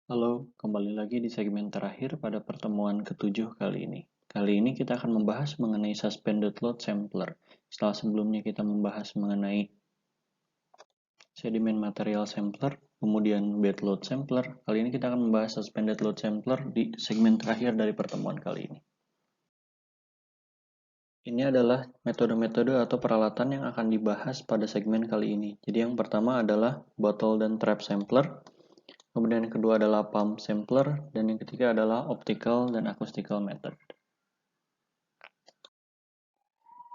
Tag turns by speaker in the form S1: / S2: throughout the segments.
S1: Halo, kembali lagi di segmen terakhir pada pertemuan ketujuh kali ini. Kali ini kita akan membahas mengenai Suspended Load Sampler. Setelah sebelumnya kita membahas mengenai Sedimen Material Sampler, kemudian Bed Load Sampler, kali ini kita akan membahas Suspended Load Sampler di segmen terakhir dari pertemuan kali ini. Ini adalah metode-metode atau peralatan yang akan dibahas pada segmen kali ini. Jadi yang pertama adalah Bottle dan Trap Sampler, kemudian yang kedua adalah Pump Sampler, dan yang ketiga adalah Optical dan Acoustical Method.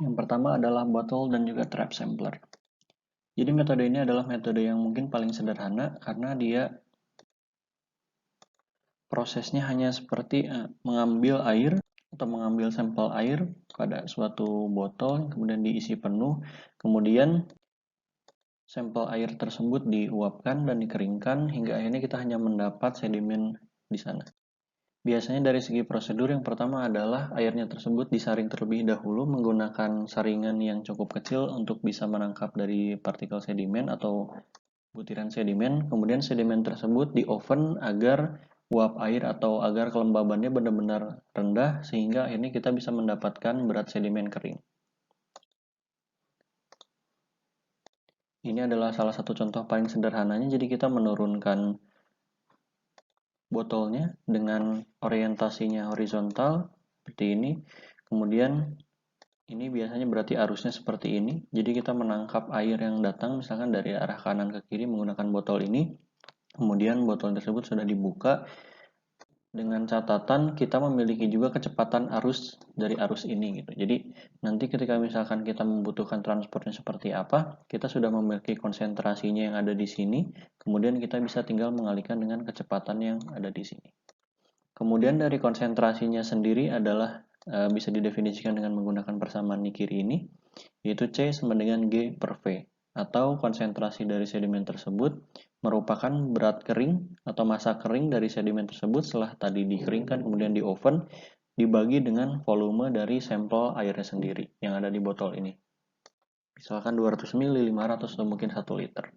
S1: Yang pertama adalah bottle dan juga trap sampler. Jadi metode ini adalah metode yang mungkin paling sederhana karena dia prosesnya hanya seperti mengambil air atau mengambil sampel air pada suatu botol kemudian diisi penuh, kemudian sampel air tersebut diuapkan dan dikeringkan hingga akhirnya kita hanya mendapat sedimen di sana. Biasanya dari segi prosedur yang pertama adalah airnya tersebut disaring terlebih dahulu menggunakan saringan yang cukup kecil untuk bisa menangkap dari partikel sedimen atau butiran sedimen. Kemudian sedimen tersebut di oven agar uap air atau agar kelembabannya benar-benar rendah sehingga akhirnya kita bisa mendapatkan berat sedimen kering. Ini adalah salah satu contoh paling sederhananya. Jadi kita menurunkan botolnya dengan orientasinya horizontal seperti ini. Kemudian ini biasanya berarti arusnya seperti ini. Jadi kita menangkap air yang datang misalkan dari arah kanan ke kiri menggunakan botol ini. Kemudian botol tersebut sudah dibuka. Dengan catatan kita memiliki juga kecepatan arus dari arus ini gitu. Jadi nanti ketika misalkan kita membutuhkan transportnya seperti apa, kita sudah memiliki konsentrasinya yang ada di sini. Kemudian kita bisa tinggal mengalihkan dengan kecepatan yang ada di sini. Kemudian dari konsentrasinya sendiri adalah bisa didefinisikan dengan menggunakan persamaan di kiri ini, yaitu C sama dengan G per V, atau konsentrasi dari sedimen tersebut merupakan berat kering atau massa kering dari sedimen tersebut setelah tadi dikeringkan kemudian di oven dibagi dengan volume dari sampel airnya sendiri yang ada di botol ini. Misalkan 200 ml, 500 atau mungkin 1 liter.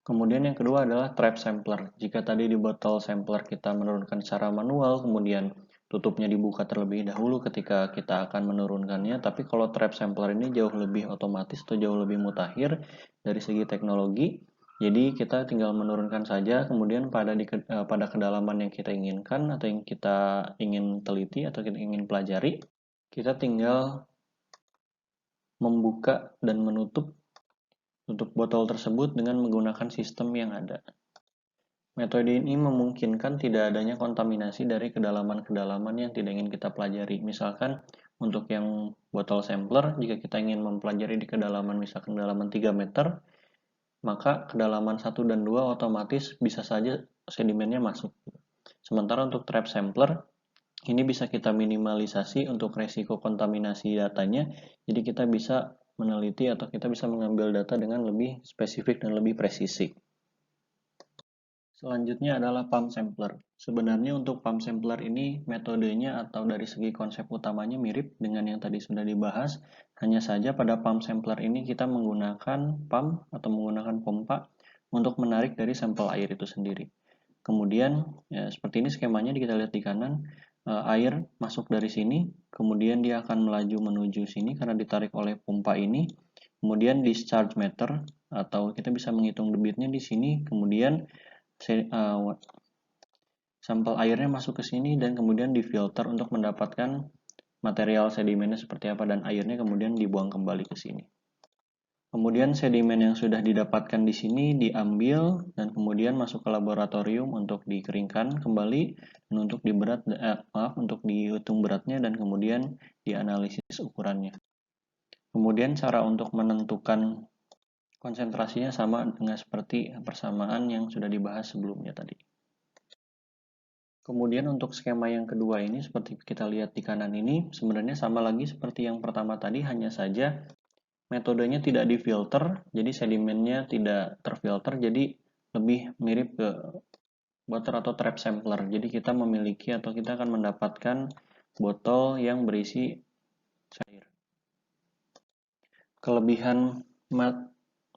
S1: Kemudian yang kedua adalah trap sampler. Jika tadi di botol sampler kita menurunkan secara manual, kemudian tutupnya dibuka terlebih dahulu ketika kita akan menurunkannya, tapi kalau trap sampler ini jauh lebih otomatis atau jauh lebih mutakhir dari segi teknologi. Jadi kita tinggal menurunkan saja, kemudian pada kedalaman yang kita inginkan atau yang kita ingin teliti atau kita ingin pelajari, kita tinggal membuka dan menutup botol tersebut dengan menggunakan sistem yang ada. Metode ini memungkinkan tidak adanya kontaminasi dari kedalaman-kedalaman yang tidak ingin kita pelajari. Misalkan untuk yang botol sampler, jika kita ingin mempelajari di kedalaman misalkan kedalaman 3 meter, maka kedalaman 1 dan 2 otomatis bisa saja sedimennya masuk. Sementara untuk trap sampler, ini bisa kita minimalisasi untuk resiko kontaminasi datanya, jadi kita bisa meneliti atau kita bisa mengambil data dengan lebih spesifik dan lebih presisi. Selanjutnya adalah pump sampler. Sebenarnya untuk pump sampler ini metodenya atau dari segi konsep utamanya mirip dengan yang tadi sudah dibahas. Hanya saja pada pump sampler ini kita menggunakan pump atau menggunakan pompa untuk menarik dari sampel air itu sendiri. Kemudian ya, seperti ini skemanya kita lihat di kanan. Air masuk dari sini, kemudian dia akan melaju menuju sini karena ditarik oleh pompa ini. Kemudian discharge meter atau kita bisa menghitung debitnya di sini. Kemudian sampel airnya masuk ke sini dan kemudian difilter untuk mendapatkan material sedimennya seperti apa dan airnya kemudian dibuang kembali ke sini. Kemudian sedimen yang sudah didapatkan di sini diambil dan kemudian masuk ke laboratorium untuk dikeringkan kembali dan untuk dihitung beratnya dan kemudian dianalisis ukurannya. Kemudian cara untuk menentukan konsentrasinya sama dengan seperti persamaan yang sudah dibahas sebelumnya tadi. Kemudian untuk skema yang kedua ini seperti kita lihat di kanan ini sebenarnya sama lagi seperti yang pertama tadi, hanya saja metodenya tidak difilter, jadi sedimennya tidak terfilter, jadi lebih mirip ke botol atau trap sampler. Jadi kita memiliki atau kita akan mendapatkan botol yang berisi cair. Kelebihan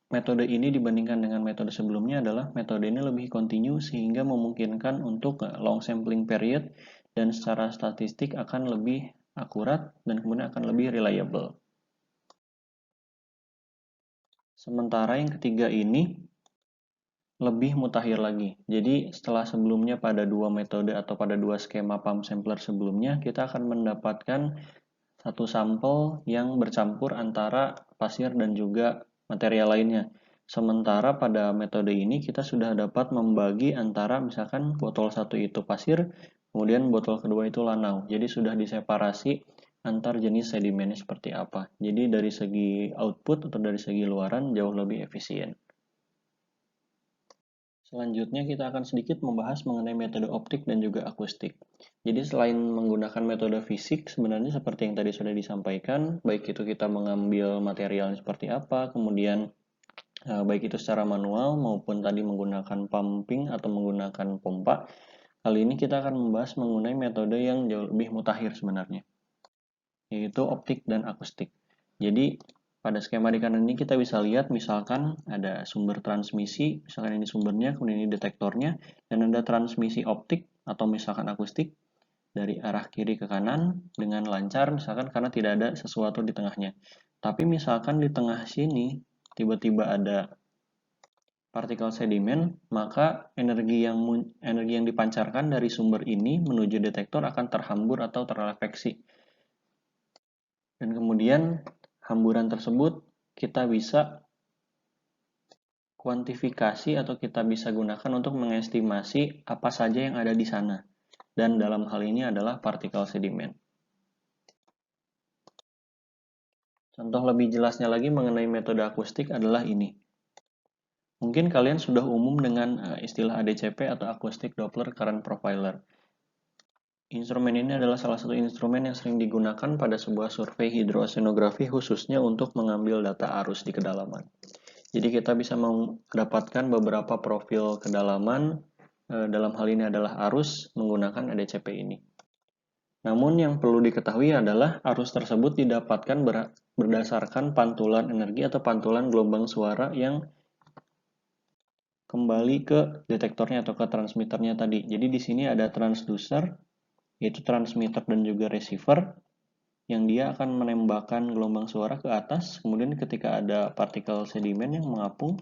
S1: metode ini dibandingkan dengan metode sebelumnya adalah metode ini lebih kontinu sehingga memungkinkan untuk long sampling period dan secara statistik akan lebih akurat dan kemudian akan lebih reliable. Sementara yang ketiga ini lebih mutakhir lagi. Jadi setelah sebelumnya pada dua metode atau pada dua skema pump sampler sebelumnya, kita akan mendapatkan satu sampel yang bercampur antara pasir dan juga material lainnya. Sementara pada metode ini kita sudah dapat membagi antara misalkan botol satu itu pasir, kemudian botol kedua itu lanau. Jadi sudah diseparasi antar jenis sedimennya seperti apa. Jadi dari segi output atau dari segi luaran jauh lebih efisien. Selanjutnya kita akan sedikit membahas mengenai metode optik dan juga akustik. Jadi selain menggunakan metode fisik, sebenarnya seperti yang tadi sudah disampaikan, baik itu kita mengambil materialnya seperti apa, kemudian baik itu secara manual maupun tadi menggunakan pumping atau menggunakan pompa. Kali ini kita akan membahas mengenai metode yang jauh lebih mutakhir sebenarnya, yaitu optik dan akustik. Jadi pada skema di kanan ini kita bisa lihat misalkan ada sumber transmisi, misalkan ini sumbernya, kemudian ini detektornya, dan ada transmisi optik atau misalkan akustik dari arah kiri ke kanan dengan lancar misalkan karena tidak ada sesuatu di tengahnya. Tapi misalkan di tengah sini tiba-tiba ada partikel sedimen, maka energi yang dipancarkan dari sumber ini menuju detektor akan terhambur atau terrefleksi. Dan kemudian hamburan tersebut kita bisa kuantifikasi atau kita bisa gunakan untuk mengestimasi apa saja yang ada di sana. Dan dalam hal ini adalah partikel sedimen. Contoh lebih jelasnya lagi mengenai metode akustik adalah ini. Mungkin kalian sudah umum dengan istilah ADCP atau Acoustic Doppler Current Profiler. Instrumen ini adalah salah satu instrumen yang sering digunakan pada sebuah survei hidroosenografi khususnya untuk mengambil data arus di kedalaman. Jadi kita bisa mendapatkan beberapa profil kedalaman, dalam hal ini adalah arus menggunakan ADCP ini. Namun yang perlu diketahui adalah arus tersebut didapatkan berdasarkan pantulan energi atau pantulan gelombang suara yang kembali ke detektornya atau ke transmitternya tadi. Jadi di sini ada transducer, yaitu transmitter dan juga receiver, yang dia akan menembakkan gelombang suara ke atas, kemudian ketika ada partikel sedimen yang mengapung,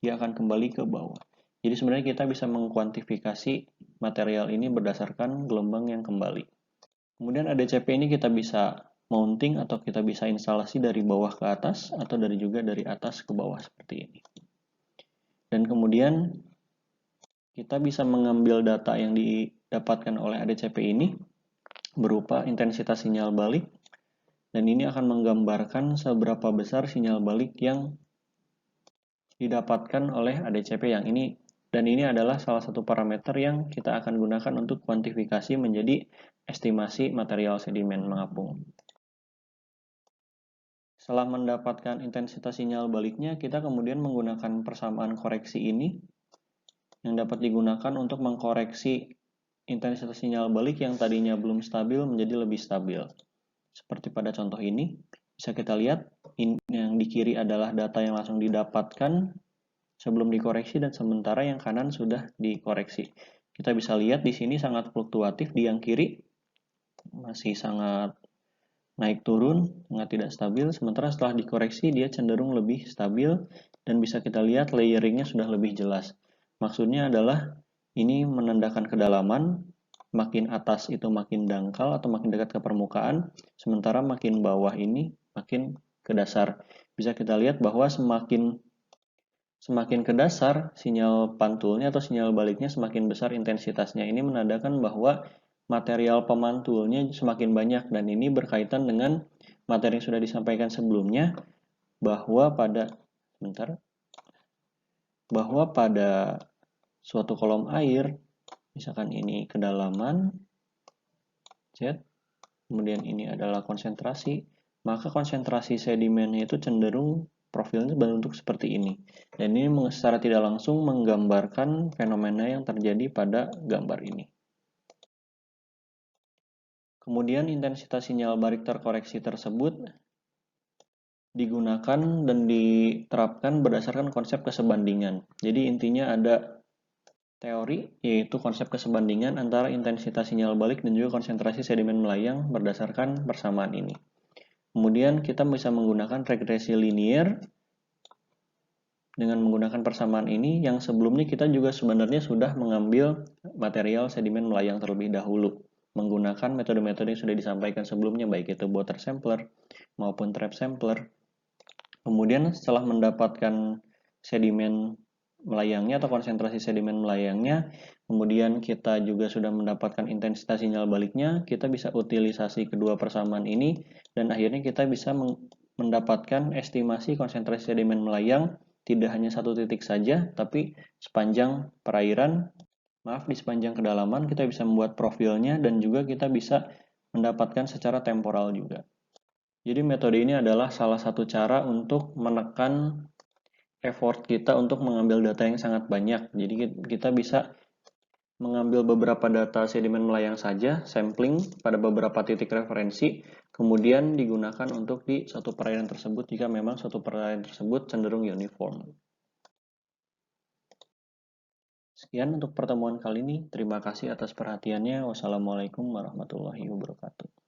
S1: dia akan kembali ke bawah. Jadi sebenarnya kita bisa mengkuantifikasi material ini berdasarkan gelombang yang kembali. Kemudian ADCP ini kita bisa mounting atau kita bisa instalasi dari bawah ke atas atau juga dari atas ke bawah seperti ini. Dan kemudian kita bisa mengambil data yang didapatkan oleh ADCP ini berupa intensitas sinyal balik, dan ini akan menggambarkan seberapa besar sinyal balik yang didapatkan oleh ADCP yang ini. Dan ini adalah salah satu parameter yang kita akan gunakan untuk kuantifikasi menjadi estimasi material sedimen mengapung. Setelah mendapatkan intensitas sinyal baliknya, kita kemudian menggunakan persamaan koreksi ini yang dapat digunakan untuk mengkoreksi intensitas sinyal balik yang tadinya belum stabil menjadi lebih stabil. Seperti pada contoh ini, bisa kita lihat yang di kiri adalah data yang langsung didapatkan sebelum dikoreksi dan sementara yang kanan sudah dikoreksi. Kita bisa lihat di sini sangat fluktuatif, di yang kiri masih sangat naik turun, sangat tidak stabil, sementara setelah dikoreksi dia cenderung lebih stabil dan bisa kita lihat layeringnya sudah lebih jelas. Maksudnya adalah ini menandakan kedalaman, makin atas itu makin dangkal atau makin dekat ke permukaan, sementara makin bawah ini makin ke dasar. Bisa kita lihat bahwa semakin ke dasar, sinyal pantulnya atau sinyal baliknya semakin besar intensitasnya. Ini menandakan bahwa material pemantulnya semakin banyak, dan ini berkaitan dengan materi yang sudah disampaikan sebelumnya bahwa pada suatu kolom air, misalkan ini kedalaman Z, kemudian ini adalah konsentrasi, maka konsentrasi sedimennya itu cenderung profilnya berbentuk seperti ini. Dan ini secara tidak langsung menggambarkan fenomena yang terjadi pada gambar ini. Kemudian intensitas sinyal balik terkoreksi tersebut digunakan dan diterapkan berdasarkan konsep kesebandingan. Jadi intinya ada teori, yaitu konsep kesebandingan antara intensitas sinyal balik dan juga konsentrasi sedimen melayang berdasarkan persamaan ini. Kemudian kita bisa menggunakan regresi linier dengan menggunakan persamaan ini yang sebelumnya kita juga sebenarnya sudah mengambil material sedimen melayang terlebih dahulu menggunakan metode-metode yang sudah disampaikan sebelumnya, baik itu water sampler maupun trap sampler. Kemudian setelah mendapatkan sedimen melayangnya atau konsentrasi sedimen melayangnya, kemudian kita juga sudah mendapatkan intensitas sinyal baliknya, kita bisa utilisasi kedua persamaan ini dan akhirnya kita bisa mendapatkan estimasi konsentrasi sedimen melayang tidak hanya satu titik saja, tapi sepanjang perairan, di sepanjang kedalaman kita bisa membuat profilnya dan juga kita bisa mendapatkan secara temporal juga. Jadi metode ini adalah salah satu cara untuk menekan effort kita untuk mengambil data yang sangat banyak. Jadi kita bisa mengambil beberapa data sedimen melayang saja, sampling pada beberapa titik referensi, kemudian digunakan untuk di satu perairan tersebut jika memang suatu perairan tersebut cenderung uniform. Sekian untuk pertemuan kali ini. Terima kasih atas perhatiannya. Wassalamualaikum warahmatullahi wabarakatuh.